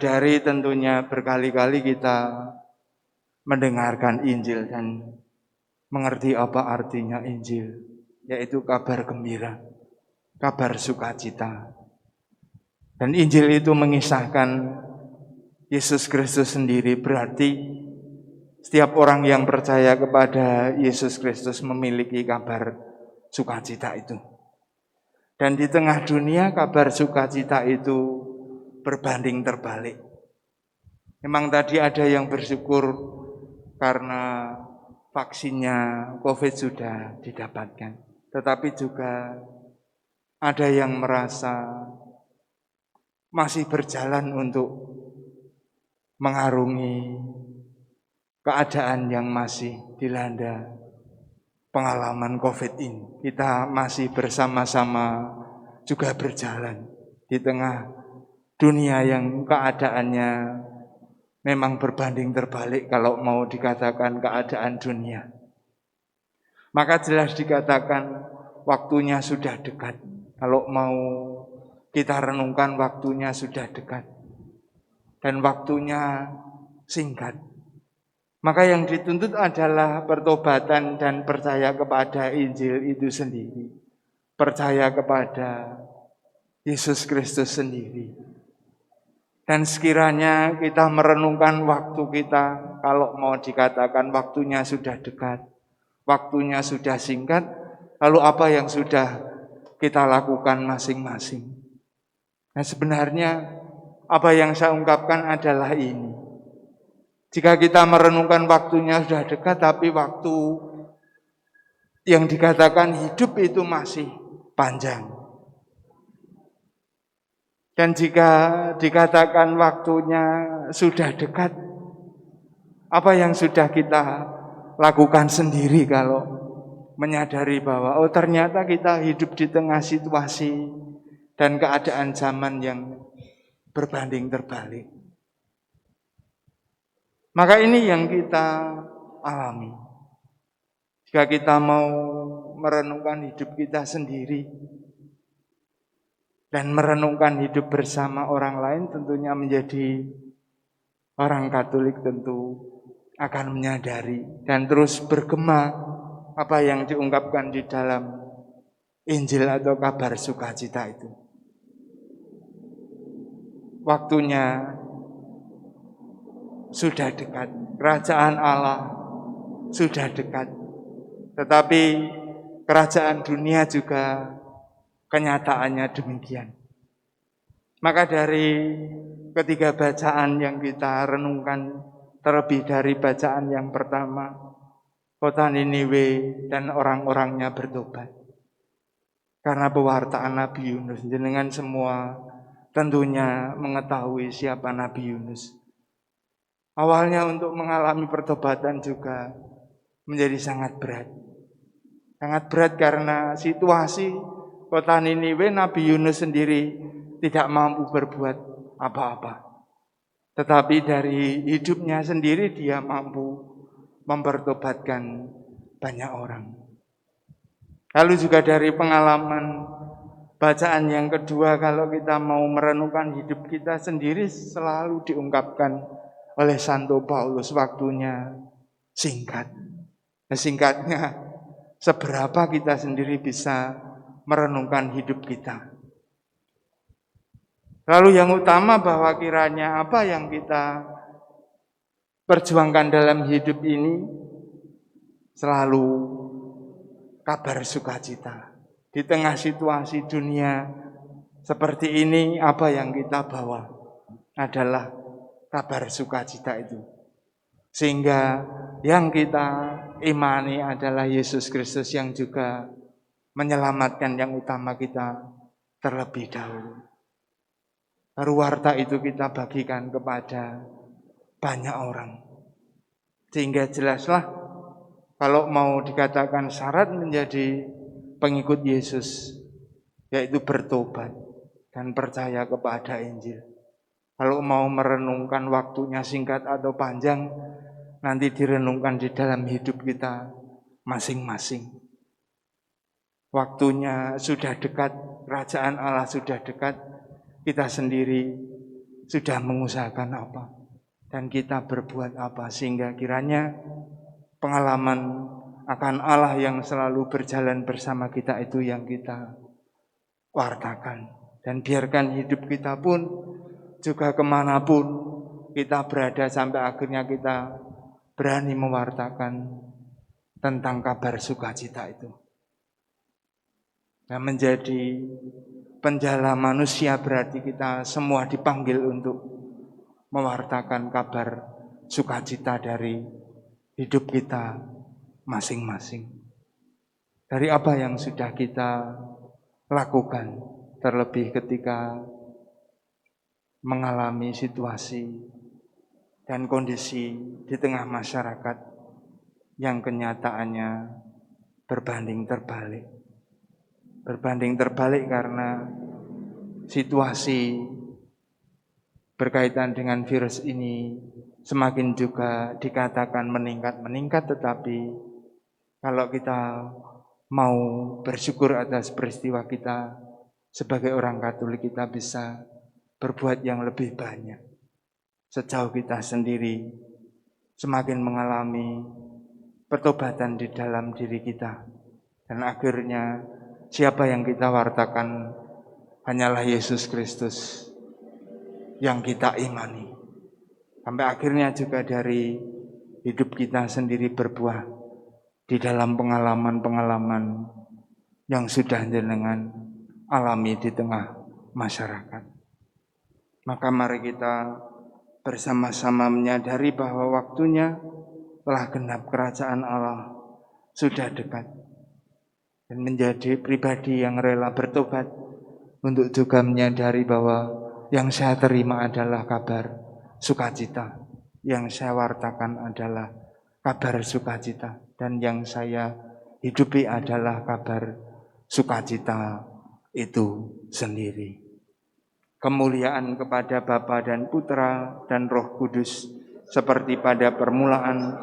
Dari tentunya berkali-kali kita mendengarkan Injil dan mengerti apa artinya Injil, yaitu kabar gembira, kabar sukacita. Dan Injil itu mengisahkan Yesus Kristus sendiri, berarti setiap orang yang percaya kepada Yesus Kristus memiliki kabar sukacita itu. Dan di tengah dunia kabar sukacita itu berbanding terbalik. Memang tadi ada yang bersyukur karena vaksinnya COVID sudah didapatkan. Tetapi juga ada yang merasa masih berjalan untuk mengarungi keadaan yang masih dilanda pengalaman COVID ini. Kita masih bersama-sama juga berjalan di tengah dunia yang keadaannya memang berbanding terbalik kalau mau dikatakan keadaan dunia. Maka jelas dikatakan waktunya sudah dekat. Kalau mau kita renungkan waktunya sudah dekat. Dan waktunya singkat. Maka yang dituntut adalah pertobatan dan percaya kepada Injil itu sendiri. Percaya kepada Yesus Kristus sendiri. Dan sekiranya kita merenungkan waktu kita, kalau mau dikatakan waktunya sudah dekat, waktunya sudah singkat, lalu apa yang sudah kita lakukan masing-masing? Nah sebenarnya apa yang saya ungkapkan adalah ini. Jika kita merenungkan waktunya sudah dekat, tapi waktu yang dikatakan hidup itu masih panjang. Dan jika dikatakan waktunya sudah dekat, apa yang sudah kita lakukan sendiri kalau menyadari bahwa ternyata kita hidup di tengah situasi dan keadaan zaman yang berbanding terbalik. Maka ini yang kita alami. Jika kita mau merenungkan hidup kita sendiri, dan merenungkan hidup bersama orang lain, tentunya menjadi orang Katolik tentu akan menyadari dan terus bergema apa yang diungkapkan di dalam Injil atau kabar sukacita itu. Waktunya sudah dekat, kerajaan Allah sudah dekat, tetapi kerajaan dunia juga kenyataannya demikian. Maka dari ketiga bacaan yang kita renungkan, terlebih dari bacaan yang pertama, kota Niniwe dan orang-orangnya bertobat. Karena pewartaan Nabi Yunus, jenengan semua tentunya mengetahui siapa Nabi Yunus. Awalnya untuk mengalami pertobatan juga menjadi sangat berat. Sangat berat karena situasi kota Niniwe, Nabi Yunus sendiri tidak mampu berbuat apa-apa. Tetapi dari hidupnya sendiri dia mampu mempertobatkan banyak orang. Lalu juga dari pengalaman bacaan yang kedua, kalau kita mau merenungkan hidup kita sendiri, selalu diungkapkan oleh Santo Paulus, waktunya singkat. Singkatnya, seberapa kita sendiri bisa merenungkan hidup kita. Lalu yang utama bahwa kiranya apa yang kita perjuangkan dalam hidup ini selalu kabar sukacita. Di tengah situasi dunia seperti ini, apa yang kita bawa adalah kabar sukacita itu. Sehingga yang kita imani adalah Yesus Kristus yang juga menyelamatkan yang utama kita terlebih dahulu. Baru warta itu kita bagikan kepada banyak orang. Sehingga jelaslah kalau mau dikatakan syarat menjadi pengikut Yesus, yaitu bertobat dan percaya kepada Injil. Kalau mau merenungkan waktunya singkat atau panjang, nanti direnungkan di dalam hidup kita masing-masing. Waktunya sudah dekat, kerajaan Allah sudah dekat, kita sendiri sudah mengusahakan apa, dan kita berbuat apa, sehingga kiranya pengalaman akan Allah yang selalu berjalan bersama kita itu yang kita wartakan. Dan biarkan hidup kita pun juga kemanapun kita berada sampai akhirnya kita berani mewartakan tentang kabar sukacita itu. Dan menjadi penjala manusia berarti kita semua dipanggil untuk mewartakan kabar sukacita dari hidup kita masing-masing. Dari apa yang sudah kita lakukan, terlebih ketika mengalami situasi dan kondisi di tengah masyarakat yang kenyataannya berbanding terbalik. Berbanding terbalik karena situasi berkaitan dengan virus ini semakin juga dikatakan meningkat, tetapi kalau kita mau bersyukur atas peristiwa kita sebagai orang Katolik, kita bisa berbuat yang lebih banyak. Sejauh kita sendiri semakin mengalami pertobatan di dalam diri kita, dan akhirnya siapa yang kita wartakan hanyalah Yesus Kristus yang kita imani. Sampai akhirnya juga dari hidup kita sendiri berbuah di dalam pengalaman-pengalaman yang sudah jenengan alami di tengah masyarakat. Maka mari kita bersama-sama menyadari bahwa waktunya telah genap, kerajaan Allah sudah dekat, dan menjadi pribadi yang rela bertobat untuk juga menyadari bahwa yang saya terima adalah kabar sukacita, yang saya wartakan adalah kabar sukacita, dan yang saya hidupi adalah kabar sukacita itu sendiri. Kemuliaan kepada Bapa dan Putra dan Roh Kudus, seperti pada permulaan,